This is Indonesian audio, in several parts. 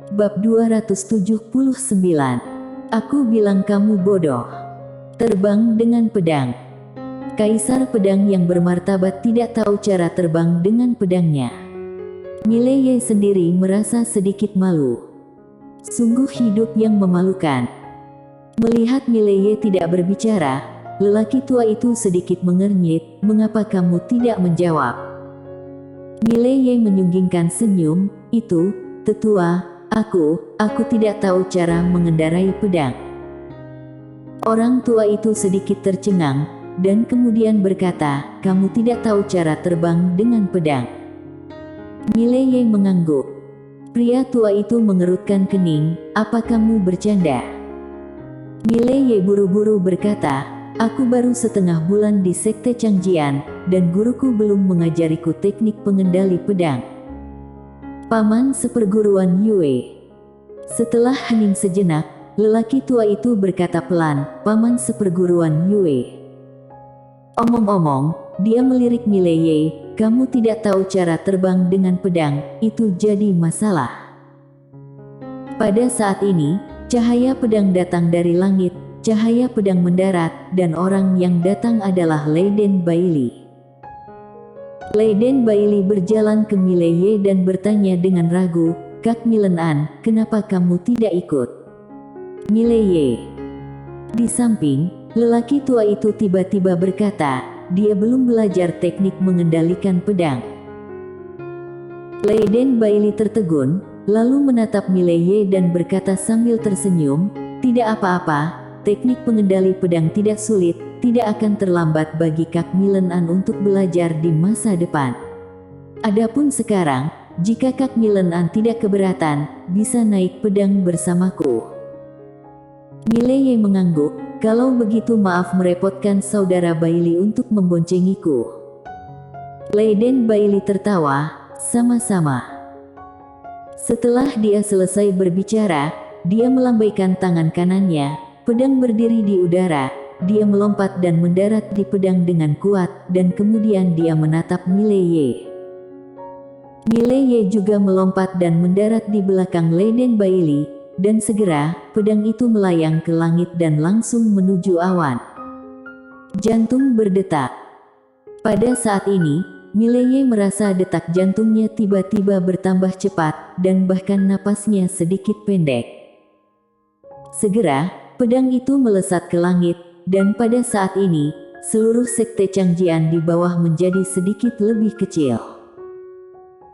Bab 279. Aku bilang kamu bodoh. Terbang dengan pedang. Kaisar pedang yang bermartabat tidak tahu cara terbang dengan pedangnya. Mileye sendiri merasa sedikit malu. Sungguh hidup yang memalukan. Melihat Mileye tidak berbicara, lelaki tua itu sedikit mengernyit. Mengapa kamu tidak menjawab? Mileye menyunggingkan senyum. Itu, tetua, aku tidak tahu cara mengendarai pedang. Orang tua itu sedikit tercengang, dan kemudian berkata, kamu tidak tahu cara terbang dengan pedang. Mileye mengangguk. Pria tua itu mengerutkan kening, apa kamu bercanda? Mileye buru-buru berkata, aku baru setengah bulan di sekte Changjian, dan guruku belum mengajariku teknik pengendali pedang. Paman seperguruan Yue. Setelah hening sejenak, lelaki tua itu berkata pelan, Paman seperguruan Yue. Omong-omong, dia melirik Mileye, kamu tidak tahu cara terbang dengan pedang, itu jadi masalah. Pada saat ini, cahaya pedang datang dari langit, cahaya pedang mendarat, dan orang yang datang adalah Leiden Bailey. Leiden Bailey berjalan ke Mileye dan bertanya dengan ragu, Kak Milenan, kenapa kamu tidak ikut? Mileye. Di samping, lelaki tua itu tiba-tiba berkata, dia belum belajar teknik mengendalikan pedang. Leiden Bailey tertegun, lalu menatap Mileye dan berkata sambil tersenyum, tidak apa-apa, teknik pengendali pedang tidak sulit, tidak akan terlambat bagi Kak Milenan untuk belajar di masa depan. Adapun sekarang, jika Kak Milenan tidak keberatan, bisa naik pedang bersamaku. Mileye mengangguk, kalau begitu maaf merepotkan saudara Bailey untuk memboncengiku. Leiden Bailey tertawa, sama-sama. Setelah dia selesai berbicara, dia melambaikan tangan kanannya, pedang berdiri di udara. Dia melompat dan mendarat di pedang dengan kuat, dan kemudian dia menatap Mileye. Mileye juga melompat dan mendarat di belakang Leiden Bailey, dan segera, pedang itu melayang ke langit dan langsung menuju awan. Jantung berdetak. Pada saat ini, Mileye merasa detak jantungnya tiba-tiba bertambah cepat, dan bahkan napasnya sedikit pendek. Segera, pedang itu melesat ke langit, dan pada saat ini, seluruh sekte Changjian di bawah menjadi sedikit lebih kecil.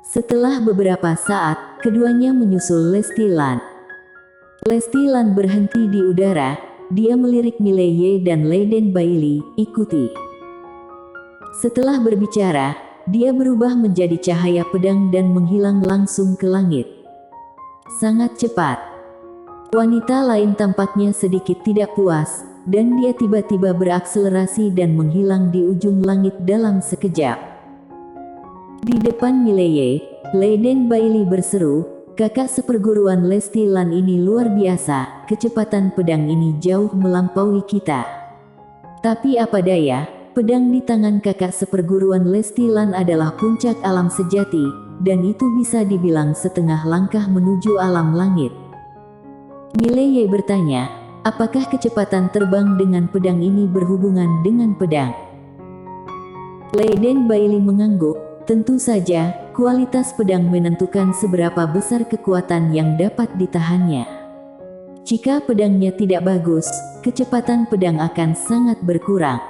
Setelah beberapa saat, keduanya menyusul Lesti Lan. Lesti Lan berhenti di udara, dia melirik Mileye dan Leiden Bailey, ikuti. Setelah berbicara, dia berubah menjadi cahaya pedang dan menghilang langsung ke langit. Sangat cepat. Wanita lain tampaknya sedikit tidak puas, dan dia tiba-tiba berakselerasi dan menghilang di ujung langit dalam sekejap. Di depan Mileye, Leiden Bailey berseru, kakak seperguruan Lesti Lan ini luar biasa, kecepatan pedang ini jauh melampaui kita. Tapi apa daya, pedang di tangan kakak seperguruan Lesti Lan adalah puncak alam sejati, dan itu bisa dibilang setengah langkah menuju alam langit. Mileye bertanya, apakah kecepatan terbang dengan pedang ini berhubungan dengan pedang? Leiden Bailey mengangguk, tentu saja, kualitas pedang menentukan seberapa besar kekuatan yang dapat ditahannya. Jika pedangnya tidak bagus, kecepatan pedang akan sangat berkurang.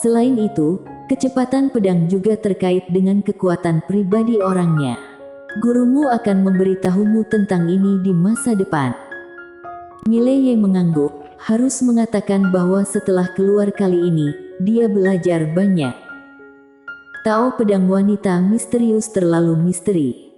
Selain itu, kecepatan pedang juga terkait dengan kekuatan pribadi orangnya. Gurumu akan memberitahumu tentang ini di masa depan. Mileye mengangguk, harus mengatakan bahwa setelah keluar kali ini, dia belajar banyak. Tahu pedang wanita misterius terlalu misteri.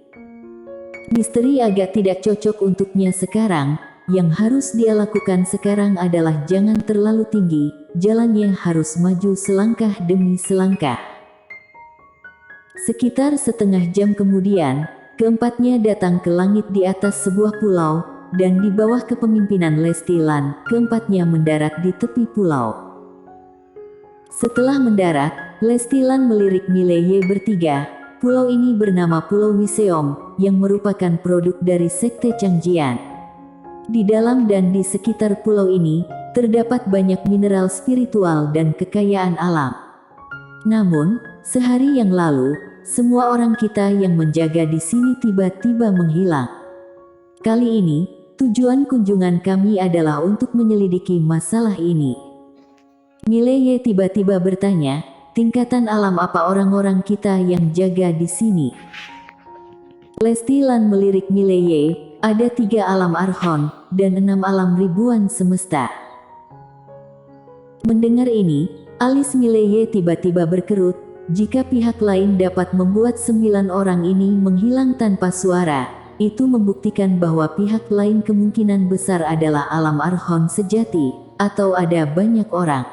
Misteri agak tidak cocok untuknya sekarang, yang harus dia lakukan sekarang adalah jangan terlalu tinggi, jalannya harus maju selangkah demi selangkah. Sekitar setengah jam kemudian, keempatnya datang ke langit di atas sebuah pulau, dan di bawah kepemimpinan Lesti Lan, keempatnya mendarat di tepi pulau. Setelah mendarat, Lesti Lan melirik Mileye bertiga, pulau ini bernama Pulau Wiseom, yang merupakan produk dari Sekte Changjian. Di dalam dan di sekitar pulau ini, terdapat banyak mineral spiritual dan kekayaan alam. Namun, sehari yang lalu, semua orang kita yang menjaga di sini tiba-tiba menghilang. Kali ini, tujuan kunjungan kami adalah untuk menyelidiki masalah ini. Mileye tiba-tiba bertanya, tingkatan alam apa orang-orang kita yang jaga di sini? Lesti Lan melirik Mileye, ada 3 alam Archon, dan 6 alam ribuan semesta. Mendengar ini, alis Mileye tiba-tiba berkerut, jika pihak lain dapat membuat 9 orang ini menghilang tanpa suara, itu membuktikan bahwa pihak lain kemungkinan besar adalah alam Archon sejati, atau ada banyak orang.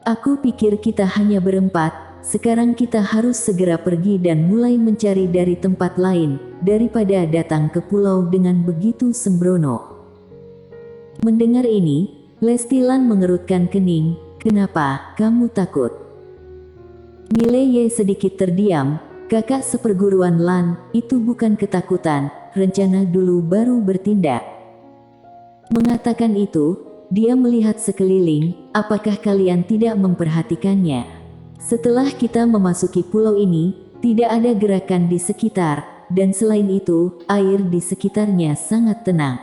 Aku pikir kita hanya berempat, sekarang kita harus segera pergi dan mulai mencari dari tempat lain, daripada datang ke pulau dengan begitu sembrono. Mendengar ini, Lesti Lan mengerutkan kening, kenapa kamu takut? Mileye sedikit terdiam, kakak seperguruan Lan, itu bukan ketakutan, rencana dulu baru bertindak. Mengatakan itu, dia melihat sekeliling, apakah kalian tidak memperhatikannya? Setelah kita memasuki pulau ini, tidak ada gerakan di sekitar, dan selain itu, air di sekitarnya sangat tenang.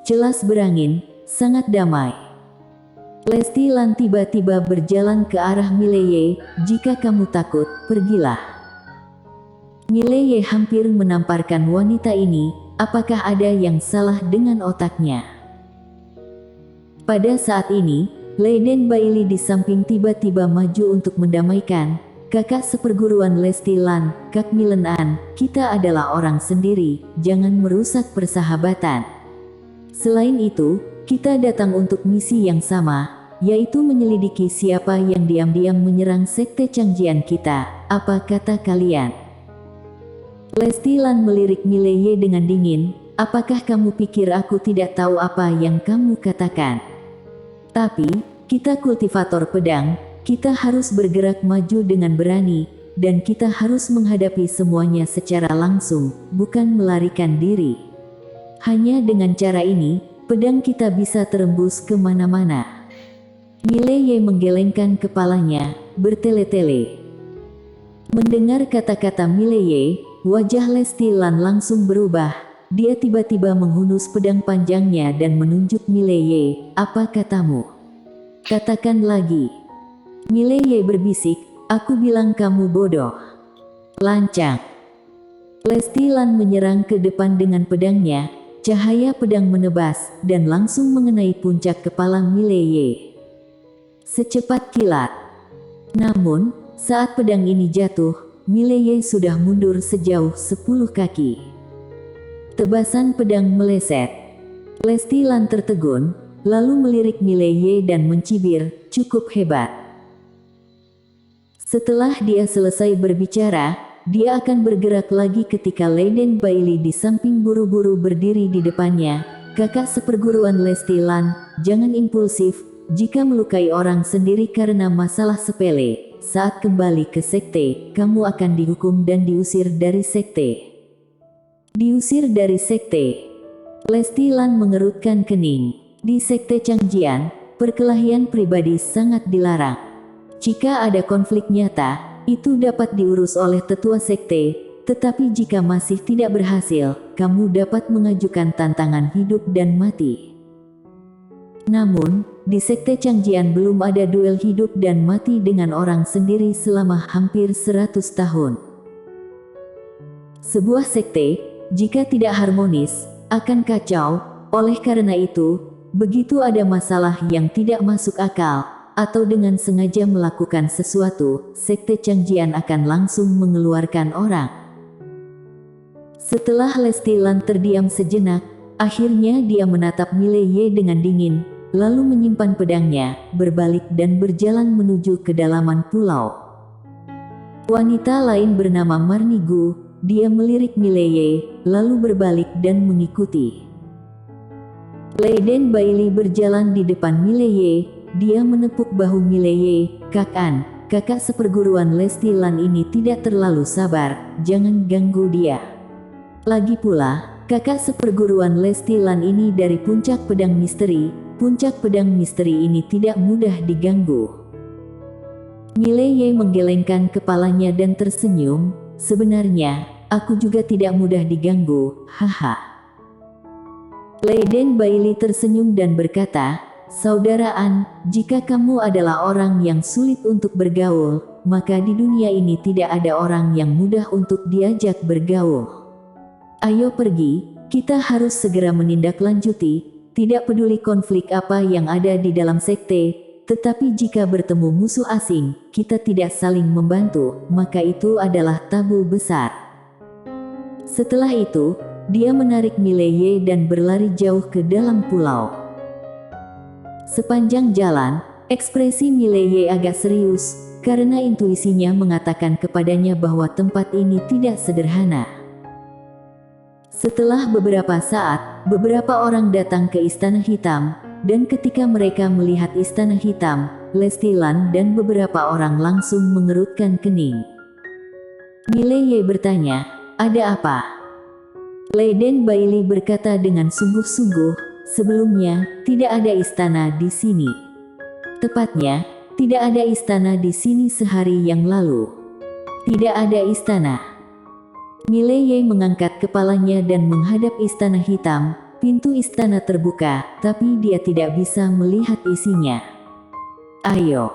Jelas berangin, sangat damai. Lesti Lan tiba-tiba berjalan ke arah Mileye, jika kamu takut, pergilah. Mileye hampir menamparkan wanita ini, apakah ada yang salah dengan otaknya? Pada saat ini, Leiden Bailey di samping tiba-tiba maju untuk mendamaikan, kakak seperguruan Lesti Lan, Kak Milen An, kita adalah orang sendiri, jangan merusak persahabatan. Selain itu, kita datang untuk misi yang sama, yaitu menyelidiki siapa yang diam-diam menyerang Sekte Changjian kita, apa kata kalian? Lesti Lan melirik Mileye dengan dingin, apakah kamu pikir aku tidak tahu apa yang kamu katakan? Tapi, kita kultivator pedang, kita harus bergerak maju dengan berani, dan kita harus menghadapi semuanya secara langsung, bukan melarikan diri. Hanya dengan cara ini, pedang kita bisa terembus kemana-mana. Mileye menggelengkan kepalanya, bertele-tele. Mendengar kata-kata Mileye, wajah Lesti Lan langsung berubah. Dia tiba-tiba menghunus pedang panjangnya dan menunjuk Mileye, apa katamu? Katakan lagi. Mileye berbisik, aku bilang kamu bodoh. Lancang. Lesti Lan menyerang ke depan dengan pedangnya, cahaya pedang menebas, dan langsung mengenai puncak kepala Mileye. Secepat kilat. Namun, saat pedang ini jatuh, Mileye sudah mundur sejauh 10 kaki. Tebasan pedang meleset. Lesti Lan tertegun, lalu melirik Mileye dan mencibir, cukup hebat. Setelah dia selesai berbicara, dia akan bergerak lagi ketika Leiden Bailey di samping buru-buru berdiri di depannya. Kakak seperguruan Lesti Lan, jangan impulsif, jika melukai orang sendiri karena masalah sepele, saat kembali ke sekte, kamu akan dihukum dan diusir dari sekte. Diusir dari sekte. Lesti Lan mengerutkan kening. Di sekte Changjian, perkelahian pribadi sangat dilarang. Jika ada konflik nyata, itu dapat diurus oleh tetua sekte, tetapi jika masih tidak berhasil, kamu dapat mengajukan tantangan hidup dan mati. Namun, di sekte Changjian belum ada duel hidup dan mati dengan orang sendiri selama hampir 100 tahun. Sebuah sekte, jika tidak harmonis, akan kacau. Oleh karena itu, begitu ada masalah yang tidak masuk akal, atau dengan sengaja melakukan sesuatu, Sekte Changjian akan langsung mengeluarkan orang. Setelah Lesti Lan terdiam sejenak, akhirnya dia menatap Mileye dengan dingin, lalu menyimpan pedangnya, berbalik dan berjalan menuju kedalaman pulau. Wanita lain bernama Marnigu. Dia melirik Mileye, lalu berbalik dan mengikuti. Leiden Bailey berjalan di depan Mileye, dia menepuk bahu Mileye, Kak An, kakak seperguruan Lesti Lan ini tidak terlalu sabar, jangan ganggu dia. Lagi pula, kakak seperguruan Lesti Lan ini dari puncak pedang misteri, puncak pedang misteri ini tidak mudah diganggu. Mileye menggelengkan kepalanya dan tersenyum, sebenarnya, aku juga tidak mudah diganggu, haha. Leiden Bailey tersenyum dan berkata, Saudara An, jika kamu adalah orang yang sulit untuk bergaul, maka di dunia ini tidak ada orang yang mudah untuk diajak bergaul. Ayo pergi, kita harus segera menindaklanjuti, tidak peduli konflik apa yang ada di dalam sekte, tetapi jika bertemu musuh asing, kita tidak saling membantu, maka itu adalah tabu besar. Setelah itu, dia menarik Mileye dan berlari jauh ke dalam pulau. Sepanjang jalan, ekspresi Mileye agak serius, karena intuisinya mengatakan kepadanya bahwa tempat ini tidak sederhana. Setelah beberapa saat, beberapa orang datang ke Istana Hitam, dan ketika mereka melihat Istana Hitam, Lesti Lan dan beberapa orang langsung mengerutkan kening. Mileye bertanya, ada apa? Leiden Bailey berkata dengan sungguh-sungguh, sebelumnya, tidak ada istana di sini. Tepatnya, tidak ada istana di sini sehari yang lalu. Tidak ada istana. Mileye mengangkat kepalanya dan menghadap Istana Hitam. Pintu istana terbuka, tapi dia tidak bisa melihat isinya. Ayo.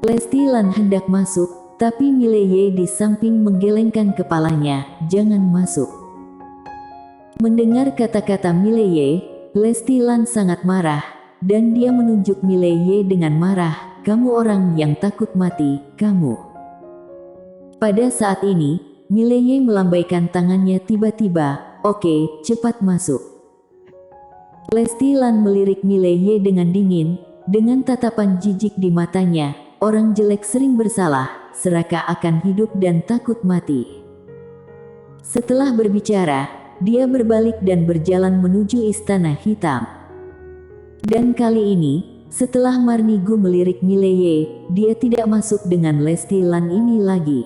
Lesti Lan hendak masuk, tapi Mileye di samping menggelengkan kepalanya, jangan masuk. Mendengar kata-kata Mileye, Lesti Lan sangat marah, dan dia menunjuk Mileye dengan marah, kamu orang yang takut mati, kamu. Pada saat ini, Mileye melambaikan tangannya tiba-tiba, oke, cepat masuk. Lesti Lan melirik Mileye dengan dingin, dengan tatapan jijik di matanya, orang jelek sering bersalah, serakah akan hidup dan takut mati. Setelah berbicara, dia berbalik dan berjalan menuju Istana Hitam. Dan kali ini, setelah Marni Gu melirik Mileye, dia tidak masuk dengan Lesti Lan ini lagi.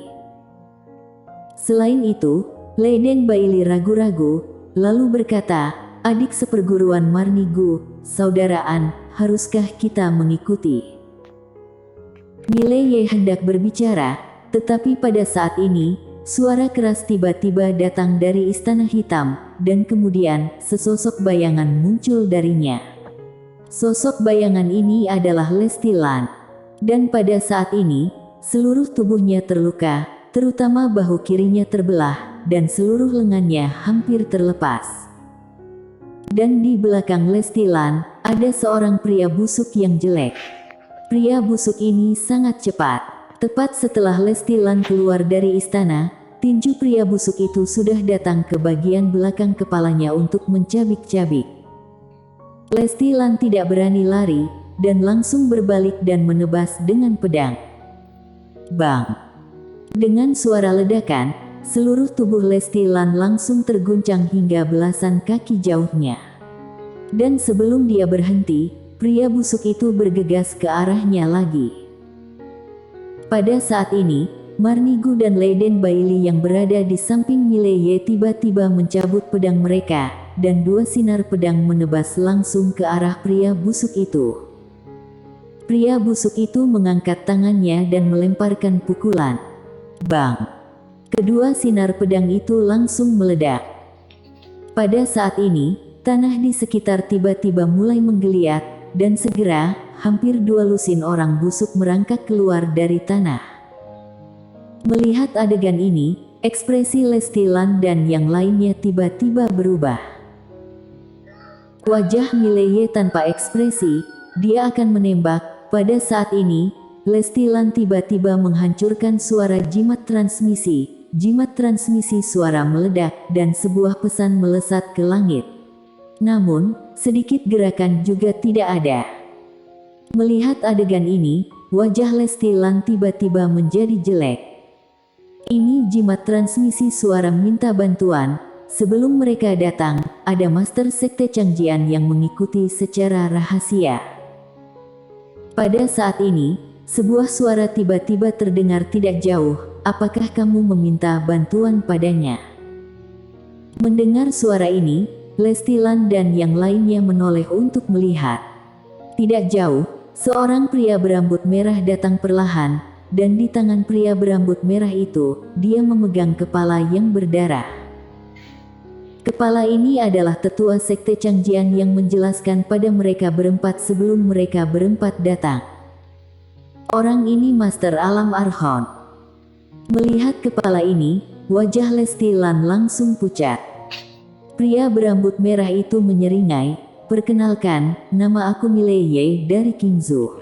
Selain itu, Leiden Bailey ragu-ragu, lalu berkata, adik seperguruan Marni Gu, Saudara An, haruskah kita mengikuti? Mileye hendak berbicara, tetapi pada saat ini, suara keras tiba-tiba datang dari Istana Hitam, dan kemudian sesosok bayangan muncul darinya. Sosok bayangan ini adalah Lesti Lan. Dan pada saat ini, seluruh tubuhnya terluka, terutama bahu kirinya terbelah, dan seluruh lengannya hampir terlepas. Dan di belakang Lesti Lan, ada seorang pria busuk yang jelek. Pria busuk ini sangat cepat. Tepat setelah Lesti Lan keluar dari istana, tinju pria busuk itu sudah datang ke bagian belakang kepalanya untuk mencabik-cabik. Lesti Lan tidak berani lari, dan langsung berbalik dan menebas dengan pedang. Bang! Dengan suara ledakan, seluruh tubuh Lesti Lan langsung terguncang hingga belasan kaki jauhnya. Dan sebelum dia berhenti, pria busuk itu bergegas ke arahnya lagi. Pada saat ini, Marni Gu dan Leiden Bailey yang berada di samping Mileye tiba-tiba mencabut pedang mereka, dan dua sinar pedang menebas langsung ke arah pria busuk itu. Pria busuk itu mengangkat tangannya dan melemparkan pukulan. Bang! Kedua sinar pedang itu langsung meledak. Pada saat ini, tanah di sekitar tiba-tiba mulai menggeliat, dan segera, hampir 2 lusin orang busuk merangkak keluar dari tanah. Melihat adegan ini, ekspresi Lesti Lan dan yang lainnya tiba-tiba berubah. Wajah Mileye tanpa ekspresi, dia akan menembak. Pada saat ini, Lesti Lan tiba-tiba menghancurkan suara jimat transmisi. Jimat transmisi suara meledak dan sebuah pesan melesat ke langit. Namun, sedikit gerakan juga tidak ada. Melihat adegan ini, wajah Lesti Lan tiba-tiba menjadi jelek. Ini jimat transmisi suara minta bantuan. Sebelum mereka datang, ada Master Sekte Changjian yang mengikuti secara rahasia. Pada saat ini, Sebuah suara tiba-tiba terdengar tidak jauh. Apakah kamu meminta bantuan padanya? Mendengar suara ini, Lesti Lan dan yang lainnya menoleh untuk melihat. Tidak jauh, seorang pria berambut merah datang perlahan, dan di tangan pria berambut merah itu, dia memegang kepala yang berdarah. Kepala ini adalah tetua Sekte Changjian yang menjelaskan pada mereka berempat sebelum mereka berempat datang. Orang ini Master Alam Arhon. Melihat kepala ini, wajah Lesti Lan langsung pucat. Pria berambut merah itu menyeringai, "Perkenalkan, nama aku Mileye dari Qingzhou.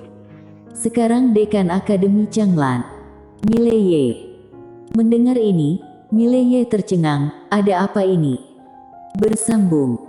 Sekarang Dekan Akademi Changlan." Mileye. Mendengar ini, Mileye tercengang, "Ada apa ini?" Bersambung.